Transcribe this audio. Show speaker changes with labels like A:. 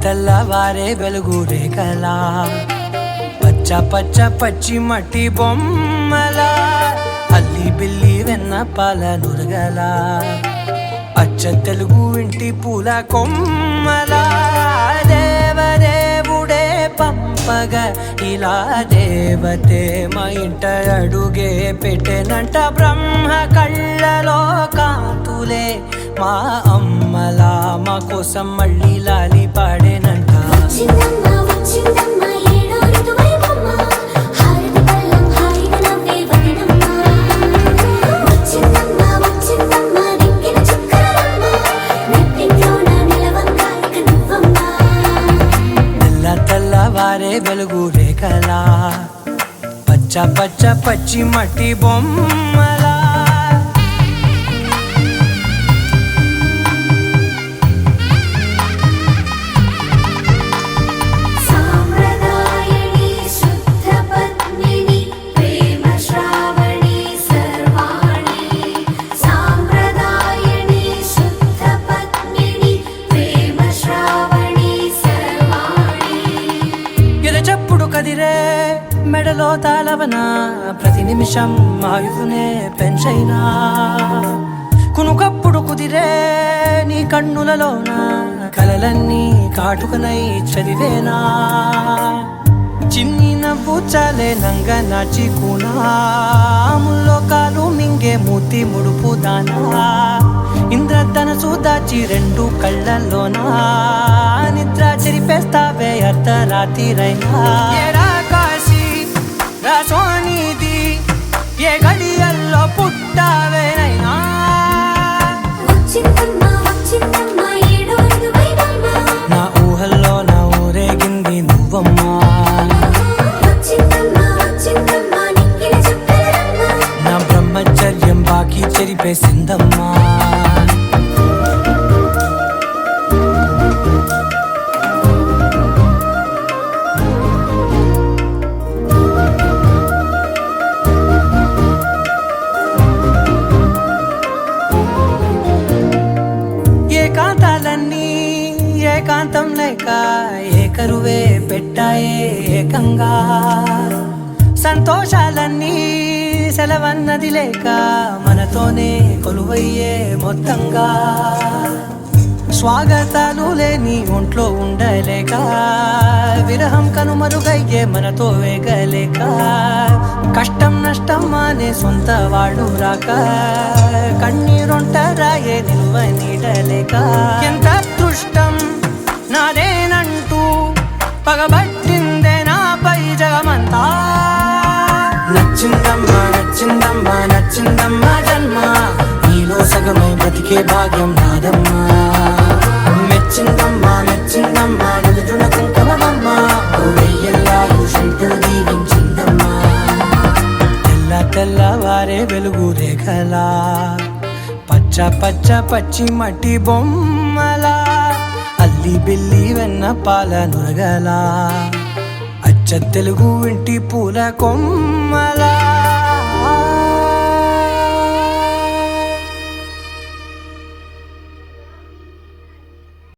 A: తెల్లవారే వెలుగు రేఖలా పచ్చ పచ్చ పచ్చి మట్టి బొమ్మలా అల్లి బిల్లి వెన్న పాల నురగలా అచ్చ తెలుగు ఇంటి పూల కొమ్మలా దేవదేవుడే పంపగా ఇలా దేవతే మా ఇంట అడుగే పెట్టెనంట బ్రహ్మ కళ్ళలో కాంతులే మా అమ్మలా మా కోసం మళ్ళీ లాలి పాడేనంట. తెల్లవారే వెలుగు రేఖలా పచ్చ పచ్చ పచ్చి మట్టి బొమ్మలా చెప్పుడు కదిరే మెడలో తాళవన ప్రతి నిమిషం ఆయుధునే పెంచైనా కునుకప్పుడు కుదిరే నీ కన్నులలోన కలలన్నీ కాటుకనై చదివేనా చిన్ని నవ్వు చాలే నంగ నాచి కూనాముల్లో కాలు మింగే మూతి ముడుపు దానా ఇంద్రధనసు దాచి రెండు కళ్ళల్లోనా నిద్ర చెరిపేస్తావే అర్ధరాత్రిరైనా ఏరా కాశీ రాసోనిది ఏ గడియల్లో పుట్టావేనైనా నా ఊహల్లో నా ఊరేగింది నువ్వమ్మా నా బ్రహ్మచర్యం బాకీ చెరిపేసిందమ్మా. ఏకాంతాలన్నీ ఏకాంతం లేక ఏకరువే పెట్టాయే ఏకంగా సంతోషాలన్నీ సెలవన్నది లేక మనతోనే కొలువయ్యే మొత్తంగా స్వాగతాలు లేని ఒంట్లో ఉండలేక విరహం కనుమరుగయ్యే మనతో వేగలేక కష్టం నష్టం అనే సొంత వాడు రాక కన్నీరొంటరాయే నిలువ నీడలేక ఎంత అదృష్టం నాదేనంటూ పగబట్టిందే నాపై జగమంతా నచ్చిందమ్మా నచ్చిందమ్మా నచ్చిందమ్మా జన్మ నీలో సగమై బ్రతికే భాగ్యం నాదమ్మా మెచ్చిందమ్మా మెచ్చిందమ్మా నిలుచున కుంకుమమ్మా వెయ్యల్లాగు శంకులు దీవించిందమ్మా. తెల్లవారే వెలుగు రేఖలా పచ్చ పచ్చ పచ్చి మట్టి బొమ్మలా అల్లి బిల్లి వెన్న పాల నురగలా అచ్చ తెలుగు ఇంటి పూల కొమ్మలా